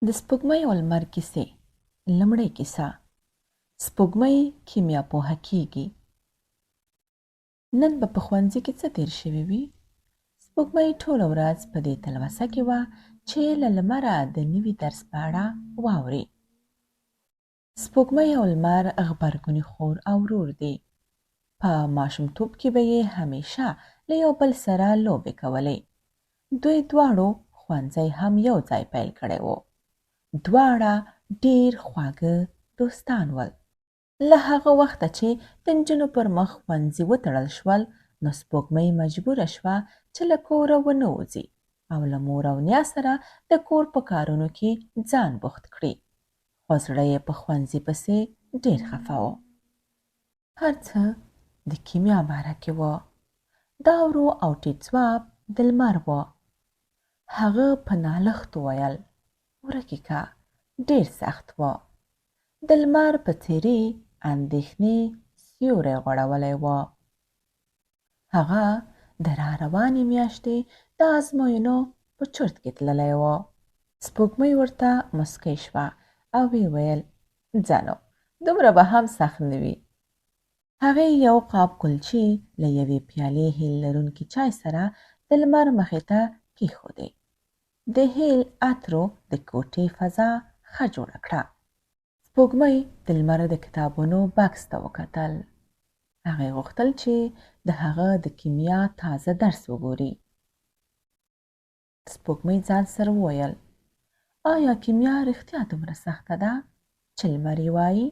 د سپوږمۍ او لمر کیسې. لومړۍ کیسه: سپوږمۍ کیمیا پوهه کیږي. نن به په ښوونځي کې څه تیر شوي وي؟ سپوږمۍ ټوله ورځ په دې تلوسه کې وه چې له لمره د نوي درس په اړه واوري. سپوږمۍ او لمر غبرګوني خور او ورور دي. په ماشومتوب کې به یې همیشه له یو بل سره لوبې کولې. دوی دواړو ښوونځی هم یو ځای پیل کړی و. دواړه ډېر خواږه دوستان ول. له هغه وخته چې د نجونو پر مخ ښوونځي وتړل شول، نو سپوږمۍ مجبوره شوه چې له کوره ونه وځي او له مور او نیا سره د کور په کارونو کې ځان بوخت کړي. خو زړه یې په ښوونځي پسې ډېر خفه و. هر څه د کیمیا باره کې و. دا ورو او ټیټ ځواب د لمر و. هغه په نالښت وویل: ورکې که، ډېر سخت و. د لمر په څېرې اندېښنې سیوری غوړولی و. هغه د را روانې میاشتې د ازموینو په چرت کې تللی و. سپوږمۍ ورته مسکی شوه او ویې ویل: ځه نو، دومره به هم سخت نه وي. هغې یو قاب کلچې له یوې پیالې هیل لرونکي چای سره د لمر مخې ته کېښودې. د هیل عطرو د کوټې فضا ښه جوړه کړه. سپوږمۍ د لمر د کتابونو بکس ته وکتل. هغې غوښتل چې د هغه د کیمیا تازه درس وګوري. سپوږمۍ ځان سره وویل: آیا کیمیا رښتیا دومره سخته ده چې لمر یې وایي؟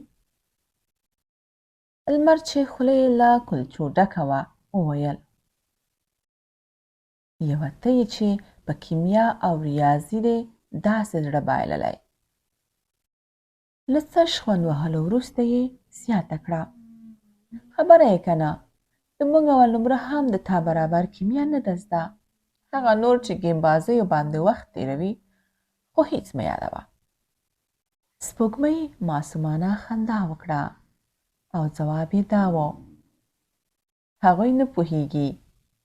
لمر چې خوله یې له کلچو ډکه وه وویل: یوه ته یې چې په کیمیا او ریاضي دې داسې زړه بایللی. له څه شخوند وهلو وروسته یې زیاته کړه: خبره یې که نه، زموږ یوه نمره هم د تا برابر کیمیا نه ده زده. هغه نور چې ګیم بازیو باندې وخت تېروي، خو هیڅ مه یادوه. سپوږمۍ معصومانه خندا وکړه او ځواب یې دا و: هغوی نه پوهیږي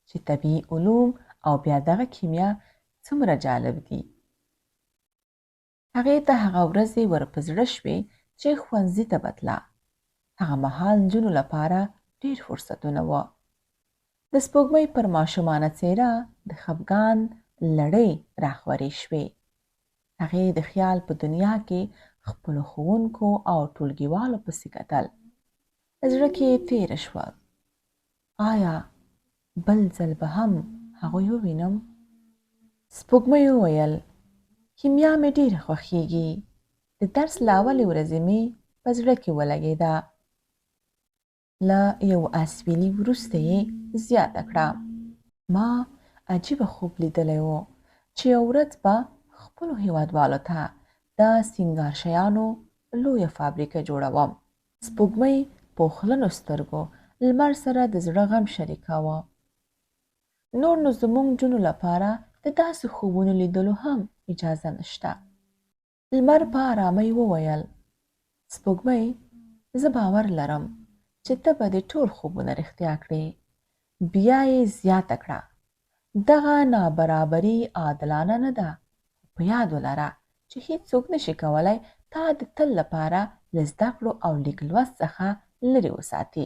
چې طبیعي علوم او بیا دغه کیمیا څومره جالب دي. هغې ته هغه ورځې ور په زړه شوې چې ښوونځي ته به تله. هغه مهال نجونو لپاره ډېر فرصتونه وه. د سپوږمۍ پر ماشومانه څېره د خفګان لړۍ راخورې شوې. هغې د خیال په دنیا کې خپلو ښوونکو او ټولګیوالو پسې کتل. زړه کې یې تېره شوه: آیا بل ځل به هم هغوی ووینم؟ سپوږمۍ وویل: کیمیا مې ډېره خوښیږي. د درس له اولې ورځې مې په زړه کې ولګېده. له یو اسویلي وروسته یې زیاته کړه: ما عجیبه خوب لیدلی و چې یو ورځ به خپلو هېوادوالو ته د سینګار شیانو لویه فابریکه جوړوم. سپوږمۍ په خلنو سترګو لمر سره د زړه غم شریکاوه. نور نو زموږ نجونو لپاره د داسې خوبونو لیدلو هم اجازه نشته. لمر په ارامۍ وویل: سپوږمۍ، زه باور لرم چې ته به دې ټول خوبونه رښتیا کړې. بیا یې زیاته کړه: دغه نابرابري عادلانه نه ده. په یاد ولره چې هیڅوک نشي کولی تا د تل لپاره له زده کړو او لیک لوست څخه لرې وساتي.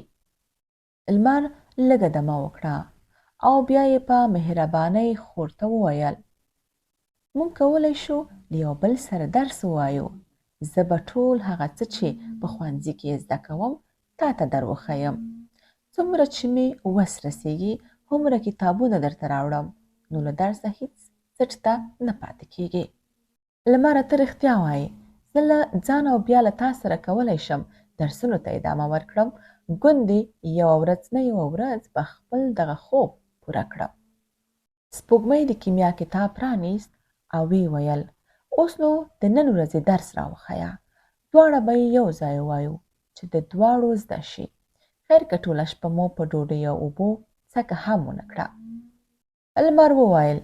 لمر لږه دمه وکړه او بیا یې په مهربانۍ خور ته وویل: موږ کولی شو له یو بل سره درس ووایو. زه به ټول هغه څه چې په ښوونځي کې زده کوم تا ته در وښیم. څومره چې مې وس رسیږي هومره کتابونه درته راوړم، نو له درسه هیڅ څټ ته نه پاتې کېږي. لمره، ته رښتیا وایې. زه له ځان او بیا له تا سره کولی شم درسونو ته ادامه ورکړم. ګوندې یوه ورځ نه یوه ورځ به خپل دغه خوب پوره کړم. سپوږمۍ د کیمیا کتاب پرانیست او ویې ویل: اوس نو د نن ورځې درس راوښیه. دواړه به یې یو ځای ووایو چې د دواړو زده شي. خیر که ټوله شپه مو په ډوډۍ او اوبو څکه هم ونه کړه. لمر وویل: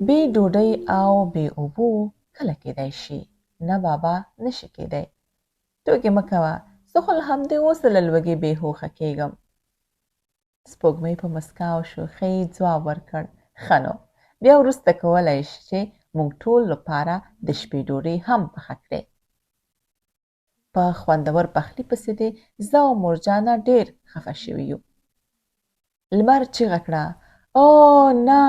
بې ډوډۍ او بې اوبو کله کېدای شي؟ نه بابا، نشي کېدی. ټوکې مه کوه، زه خو له همدې اوسه له لوږې بې هوښه کېږم. سپوږمۍ په مسکا او شوخۍ ځواب ورکړ: ښه نو، بیا وروسته کولی شې چې موږ ټول لپاره د شپې ډوډۍ هم پخه کړې. په خوندور پخلي پسې دې زه او مورجانه ډېر خفه شوي یو. لمر چیغه کړه: او نه،